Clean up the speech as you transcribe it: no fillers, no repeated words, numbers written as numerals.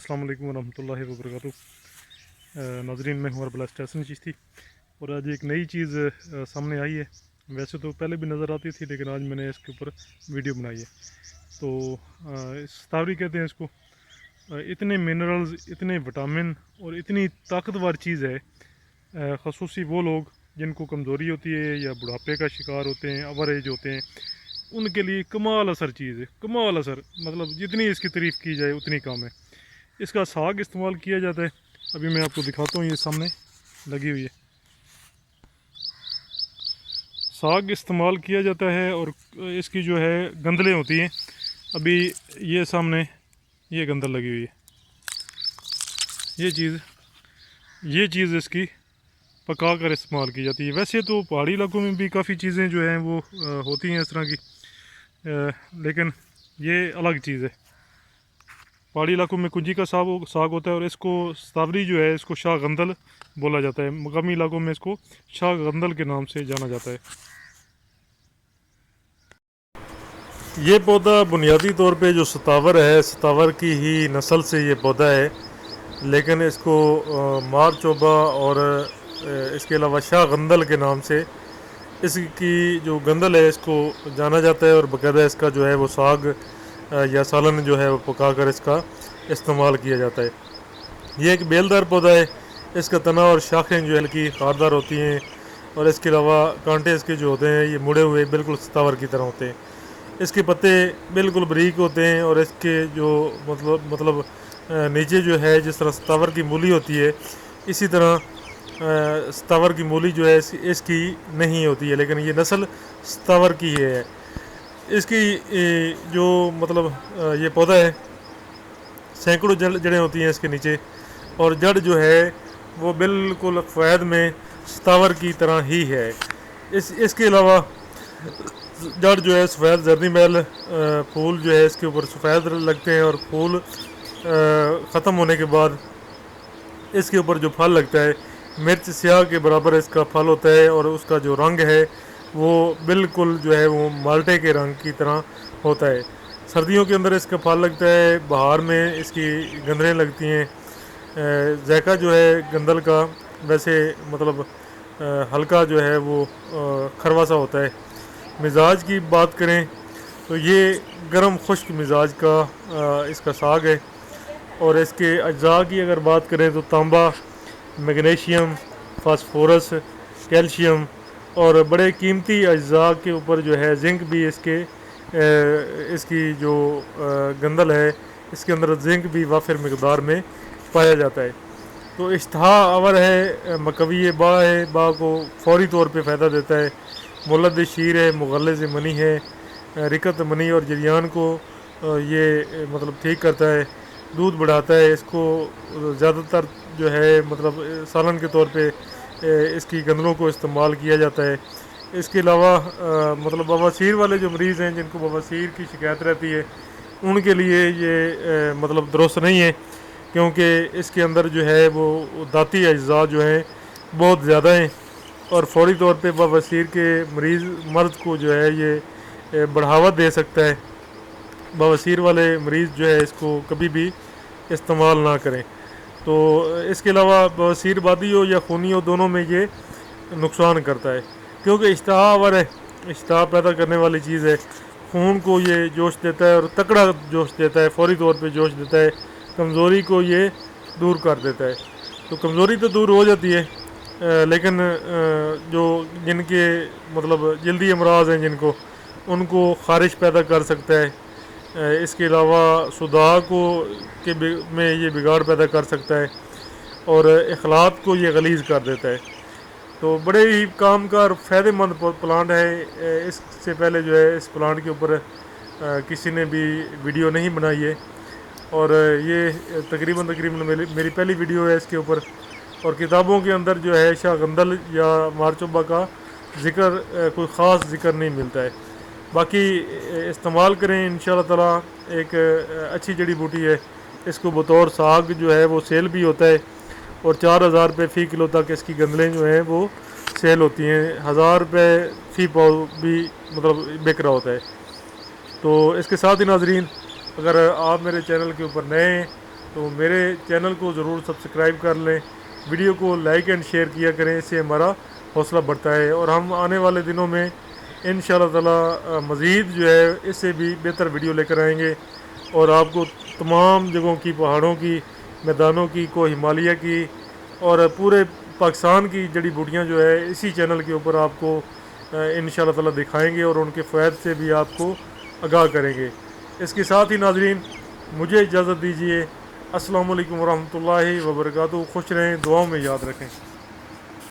अस्सलाम वालेकुम वरहमतुल्लाहि वबरकातुहू। नाजरीन, मैं हूँ अरबल स्टेशन चिश्ती और आज एक नई चीज़ सामने आई है। वैसे तो पहले भी नज़र आती थी लेकिन आज मैंने इसके ऊपर वीडियो बनाई है। तो स्टावरी कहते हैं इसको। इतने मिनरल्स, इतने विटामिन और इतनी ताकतवर चीज़ है। ख़ुसूसी वो लोग जिनको कमज़ोरी होती है या बुढ़ापे का शिकार होते हैं, अवर एज होते हैं, उनके लिए कमाल असर चीज़ है। कमाल असर मतलब जितनी इसकी तारीफ़ की जाए उतनी कम है। इसका साग इस्तेमाल किया जाता है। अभी मैं आपको दिखाता हूँ, ये सामने लगी हुई है। साग इस्तेमाल किया जाता है और इसकी जो है गंदलें होती हैं। अभी ये सामने ये गंदल लगी हुई है। ये चीज़ इसकी पका कर इस्तेमाल की जाती है। वैसे तो पहाड़ी इलाकों में भी काफ़ी चीज़ें जो हैं वो होती हैं इस तरह की, लेकिन ये अलग चीज़ है। पहाड़ी इलाकों में कुंजी का साग होता है और इसको स्तावरी जो है इसको शाह गंदल बोला जाता है। मकामी इलाकों में इसको शाह गंदल के नाम से जाना जाता है। ये पौधा बुनियादी तौर पे जो सतावर है, सतावर की ही नस्ल से ये पौधा है, लेकिन इसको मार चोबा और इसके अलावा शाह गंदल के नाम से इसकी जो गंदल है इसको जाना जाता है और बाकायदा इसका जो है वो साग या सालन जो है वो पका कर इसका इस्तेमाल किया जाता है। ये एक बेलदार पौधा है। इसका तना और शाखें जो है हल्की खारदार होती हैं और इसके अलावा कांटे इसके जो होते हैं ये मुड़े हुए बिल्कुल सतावर की तरह होते हैं। इसके पत्ते बिल्कुल बारीक होते हैं और इसके जो मतलब नीचे जो है जिस तरह सतावर की मूली होती है, इसी तरह सतावर की मूली जो है इसकी नहीं होती है, लेकिन ये नस्ल सतावर की है। इसकी जो ये पौधा है, सैकड़ों जड़ें होती हैं इसके नीचे और जड़ जो है वो बिल्कुल फ़ैद में सतावर की तरह ही है। इसके अलावा जड़ जो है सफ़ेद जर्दी महल, फूल जो है इसके ऊपर सफ़ेद लगते हैं और फूल ख़त्म होने के बाद इसके ऊपर जो फल लगता है मिर्च स्याह के बराबर इसका फल होता है और उसका जो रंग है वो बिल्कुल जो है वो माल्टे के रंग की तरह होता है। सर्दियों के अंदर इसका फल लगता है, बहार में इसकी गंदलें लगती हैं। जायका जो है गंदल का वैसे हल्का जो है वो खरवा सा होता है। मिजाज की बात करें तो ये गर्म खुश्क मिजाज का इसका साग है और इसके अज्जा की अगर बात करें तो तांबा, मैग्नीशियम, फास्फोरस, कैल्शियम और बड़े कीमती अज्जा के ऊपर जो है जिंक भी इसकी जो गंदल है इसके अंदर जिंक भी वाफिर मकदार में पाया जाता है। तो इश्तहा अवर है, मकवी बा है, बा को फौरी तौर पे फ़ायदा देता है। मुलद शीर है, मुगल्लिज़ मनी है, रिकत मनी और जरियान को ये ठीक करता है, दूध बढ़ाता है। इसको ज़्यादातर जो है सालन के तौर पे इसकी गंदलों को इस्तेमाल किया जाता है। इसके अलावा बवासीर वाले जो मरीज़ हैं जिनको बवासीर की शिकायत रहती है उनके लिए ये दुरुस्त नहीं है, क्योंकि इसके अंदर जो है वो दाती अज्जा जो हैं बहुत ज़्यादा हैं और फौरी तौर पे बवासीर के मर्द को जो है ये बढ़ावा दे सकता है। बवासीर वाले मरीज़ जो है इसको कभी भी इस्तेमाल ना करें। तो इसके अलावा बवासीर बादी हो या खूनी हो, दोनों में ये नुकसान करता है, क्योंकि इश्तहा अवर है, इश्तहा पैदा करने वाली चीज़ है। खून को ये जोश देता है और तकड़ा जोश देता है, फौरी तौर पे जोश देता है। कमज़ोरी को ये दूर कर देता है। तो कमज़ोरी तो दूर हो जाती है, लेकिन जो जिनके जल्दी अमराज हैं जिनको, उनको ख़ारिश पैदा कर सकता है। इसके अलावा सुदाह को में ये बिगाड़ पैदा कर सकता है और अखलात को ये गलीज़ कर देता है। तो बड़े ही काम का और फ़ायदेमंद प्लांट है। इससे पहले जो है इस प्लांट के ऊपर किसी ने भी वीडियो नहीं बनाई है और ये तकरीबन मेरी पहली वीडियो है इसके ऊपर। और किताबों के अंदर जो है शाह गंदल या मारचोबा का ज़िक्र कोई ख़ास ज़िक्र नहीं मिलता है। बाकी इस्तेमाल करें इंशाअल्लाह ताला। एक अच्छी जड़ी बूटी है। इसको बतौर साग जो है वो सेल भी होता है और 4000 रुपये फ़ी किलो तक इसकी गंदलें जो हैं वो सेल होती हैं। 1000 रुपये फ़ी पाव भी बिक रहा होता है। तो इसके साथ ही नाजरीन, अगर आप मेरे चैनल के ऊपर नए हैं تو میرے چینل کو ضرور سبسکرائب کر لیں، ویڈیو کو لائک اینڈ شیئر کیا کریں، اس سے ہمارا حوصلہ بڑھتا ہے، اور ہم آنے والے دنوں میں انشاءاللہ تعالی مزید جو ہے اس سے بھی بہتر ویڈیو لے کر آئیں گے، اور آپ کو تمام جگہوں کی، پہاڑوں کی، میدانوں کی، کو ہمالیہ کی اور پورے پاکستان کی جڑی بوٹیاں جو ہے اسی چینل کے اوپر آپ کو انشاءاللہ تعالی دکھائیں گے، اور ان کے فوائد سے بھی آپ کو آگاہ کریں گے۔ اس کے ساتھ ہی ناظرین مجھے اجازت دیجیے، السلام علیکم ورحمۃ اللہ وبرکاتہ۔ خوش رہیں، دعاؤں میں یاد رکھیں۔